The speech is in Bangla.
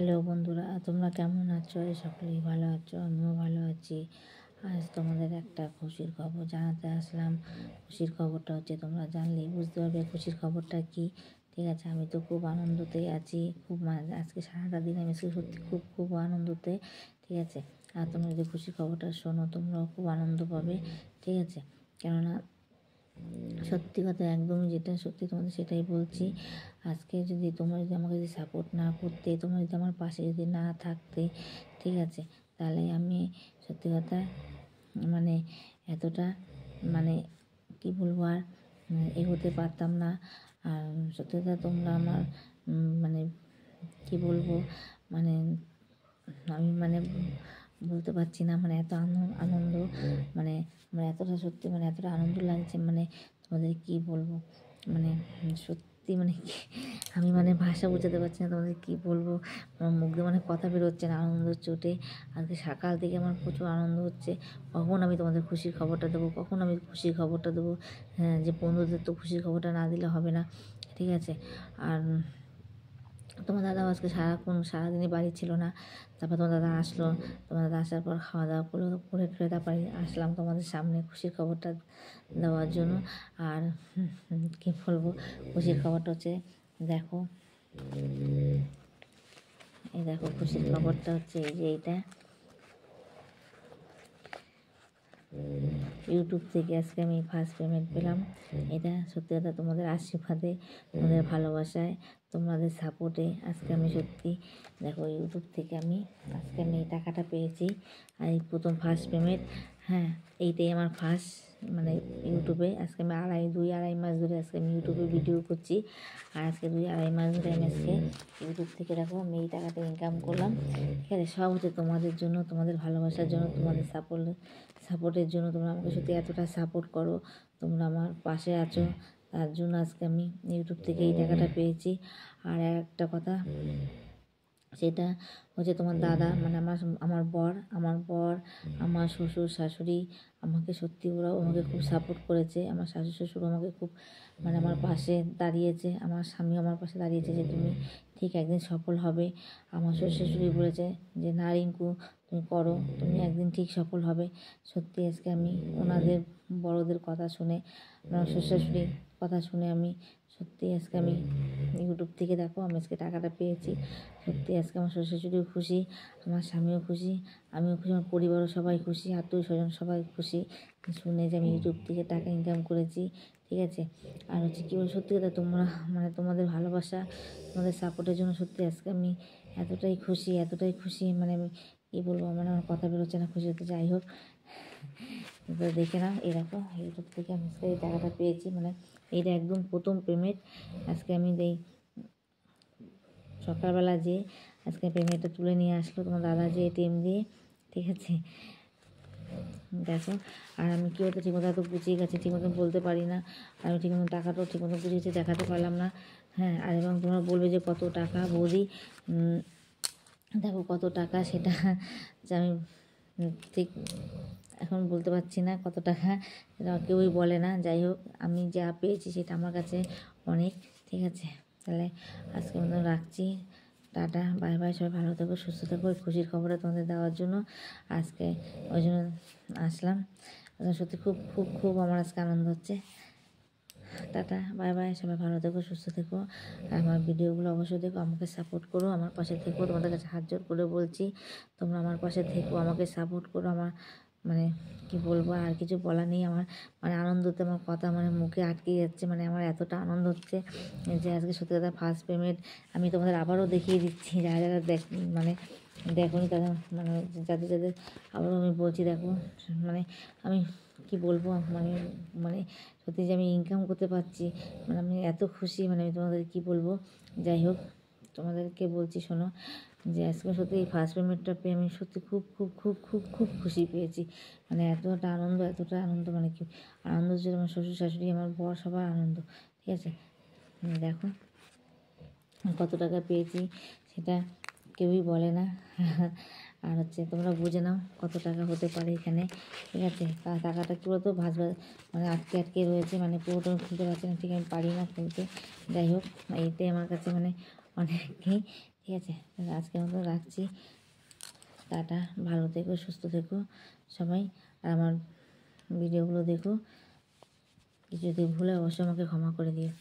হ্যালো বন্ধুরা, তোমরা কেমন আছো? সকলেই ভালো আছো, আমিও ভালো আছি। আজ তোমাদের একটা খুশির খবর জানাতে আসলাম। খুশির খবরটা হচ্ছে, তোমরা জানলেই বুঝতে পারবে খুশির খবরটা কি। ঠিক আছে, আমি তো খুব আনন্দতেই আছি, খুব আজকে সারাটা দিন আমি সত্যি খুব খুব আনন্দতে। ঠিক আছে, আর তোমরা যদি খুশির খবরটা শোনো তোমরাও খুব আনন্দ পাবে। ঠিক আছে, কেননা সত্যি কথা একদমই যেটা সত্যি তোমাদের সেটাই বলছি। আজকে যদি তোমরা যদি আমাকে যদি সাপোর্ট না করতে, তোমরা যদি আমার পাশে যদি না থাকতে, ঠিক আছে, তাহলে আমি সত্যি কথা মানে এতটা মানে কি বলবো আর এগোতে পারতাম না। আর সত্যি কথা তোমরা আমার মানে কি বলবো মানে আমি বলতে পারছি না, এত আনন্দ মানে এতটা সত্যি এতটা আনন্দ লাগছে, তোমাদের কি বলবো সত্যি আমি ভাষা বোঝাতে পারছি না তোমাদের কি বলবো। আমার মুখ দিয়ে কথা বেরোচ্ছে না আনন্দ চোটে। আজকে সকাল থেকে আমার প্রচুর আনন্দ হচ্ছে। কখন আমি তোমাদের খুশির খবরটা দেবো, কখন আমি খুশির খবরটা দেবো। হ্যাঁ, যে বন্ধুদের তো খুশির খবরটা না দিলে হবে না। ঠিক আছে, আর তোমার দাদাও আজকে সারাদিনই বাড়ি ছিল না। তারপর তোমার দাদা আসলো, তোমার দাদা আসার পর খাওয়া দাওয়া করে তারপরে আসলাম তোমাদের সামনে খুশির খবরটা দেওয়ার জন্য। আর কী বলবো, খুশির খবরটা হচ্ছে দেখো, এই দেখো খুশির খবরটা হচ্ছে এই যে এইটা ইউটিউব থেকে আজকে আমি ফার্স্ট পেমেন্ট পেলাম। এটা সত্যি কথা তোমাদের আশীর্বাদে, তোমাদের ভালোবাসায়, তোমাদের সাপোর্টে আজকে আমি সত্যি দেখো ইউটিউব থেকে আজকে আমি এই টাকাটা পেয়েছি। আর এই প্রথম ফার্স্ট পেমেন্ট। হ্যাঁ, এইটাই আমার ফার্স্ট ইউটিউবে। আজকে আমি দুই আড়াই মাস ধরে আজকে আমি ইউটিউবে ভিডিও করছি। আর আজকে 2-2.5 মাস ধরে আমি আজকে ইউটিউব থেকে দেখো আমি এই টাকাটা ইনকাম করলাম। ঠিক আছে, সব হচ্ছে তোমাদের জন্য, তোমাদের ভালোবাসার জন্য, তোমাদের সাপোর্টের জন্য। তোমরা আমাকে সত্যি এতটা সাপোর্ট করো, তোমরা আমার পাশে আছো, তার জন্য আজকে আমি ইউটিউব থেকে এই টাকাটা পেয়েছি। আর একটা কথা, সেটা হচ্ছে তোমার দাদা আমার বর আমার শ্বশুর শাশুড়ি আমাকে সত্যি ওরাও আমাকে খুব সাপোর্ট করেছে। আমার শাশুড় শ্বশুর আমাকে খুব আমার পাশে দাঁড়িয়েছে, আমার স্বামী আমার পাশে দাঁড়িয়েছে যে তুমি ঠিক একদিন সফল হবে। আমার শ্বশুর শাশুড়ি বলেছে যে না রিঙ্কু, তুমি করো, তুমি একদিন ঠিক সফল হবে। সত্যি আজকে আমি ওনাদের বড়দের কথা শুনে, আমার শ্বশুর শাশুড়ির কথা শুনে আমি সত্যি আজকে আমি ইউটিউব থেকে দেখো আমি আজকে টাকাটা পেয়েছি। সত্যি আজকে আমার শ্বশুর শাশুড়িও খুশি, আমার স্বামীও খুশি, আমিও খুশি, আমার পরিবারও সবাই খুশি, আত্মীয় স্বজন সবাই খুশি শুনে যে আমি ইউটিউব থেকে টাকা ইনকাম করেছি। ঠিক আছে, আর হচ্ছে কী বলে সত্যি কথা তোমরা তোমাদের ভালোবাসা, তোমাদের সাপোর্টের জন্য সত্যি আজকে আমি এতটাই খুশি আমি কী বলবো, আমার কথা বেরোচ্ছে না খুশি হতে। যাই হোক, দেখে নাও এরকম ইউটিউব থেকে আমি আজকে এই টাকাটা পেয়েছি। এইটা একদম প্রথম পেমেন্ট। আজকে আমি সকালবেলা যে আজকে পেমেন্টটা তুলে নিয়ে আসলো তোমার দাদা যে এটিএম দিয়ে। ঠিক আছে, দেখো, আর আমি কী হতো ঠিকমতো এত গুছিয়ে গেছি, ঠিকমতো বলতে পারি না। আমি ঠিকমতো টাকাটাও ঠিকমতো গুছিয়েছি দেখাতে পারলাম না। হ্যাঁ, আর এবং তোমরা বলবে যে কত টাকা বৌদি, দেখো কত টাকা সেটা যে আমি ঠিক এখন বলতে পারছি না কত টাকা, সেটা কেউই বলে না। যাই হোক, আমি যা পেয়েছি সেটা আমার কাছে অনেক। ঠিক আছে, তাহলে আজকে মতো রাখছি, টাটা, বাই বাই, সবাই ভালো থেকো, সুস্থ থেকো। খুশির খবরটা তোমাদের দেওয়ার জন্য আজকে ওই জন্য আসলাম। সত্যি খুব খুব খুব আমার আজকে আনন্দ হচ্ছে। টাটা, বাই বাই, সবাই ভালো থেকো, সুস্থ থেকো। আমার ভিডিওগুলো অবশ্যই দেখো, আমাকে সাপোর্ট করো, আমার পাশে থেকো। তোমাদের কাছে হাত জোর করে বলছি, তোমরা আমার পাশে থেকো, আমাকে সাপোর্ট করো। আমার কি বলবো, আর কিছু বলা নেই। আমার আনন্দতে আমার কথা মুখে আটকে যাচ্ছে। আমার এতটা আনন্দ হচ্ছে যে আজকে সত্যি কথা ফার্স্ট পেমেন্ট। আমি তোমাদের আবারও দেখিয়ে দিচ্ছি, যারা যারা দেখোনি তাদের যাদের যাদের আবারও আমি বলছি দেখো। আমি কি বলবো, সত্যি যে আমি ইনকাম করতে পারছি, আমি এত খুশি, আমি তোমাদের কি বলবো। যাই হোক, তোমাদেরকে বলছি শোনো, যে আজকে সত্যি এই ফার্স্ট পেমেন্টটা পেয়ে আমি সত্যি খুব খুব খুব খুব খুব খুশি পেয়েছি। এতটা আনন্দ কি আনন্দ হচ্ছে, আমার শ্বশুর শাশুড়ি আমার বর সবার আনন্দ। ঠিক আছে, দেখো কত টাকা পেয়েছি সেটা কেউই বলে না। আর হচ্ছে তোমরা বুঝে নাও কত টাকা হতে পারে এখানে। ঠিক আছে, টাকাটা কী বলতো আটকে আটকে রয়েছে, পুরোটা খুলতে পারছি না, ঠিক আমি পারি না খুলতে। যাই হোক, এইটাই আমার কাছে অনেকই। ঠিক আছে, আজকের মতো রাখছি। টাটা, ভালো থেকো, সুস্থ থেকো সবাই। আর আমার ভিডিওগুলো দেখো, কিছু যদি ভুলে অবশ্যই আমাকে ক্ষমা করে দিও।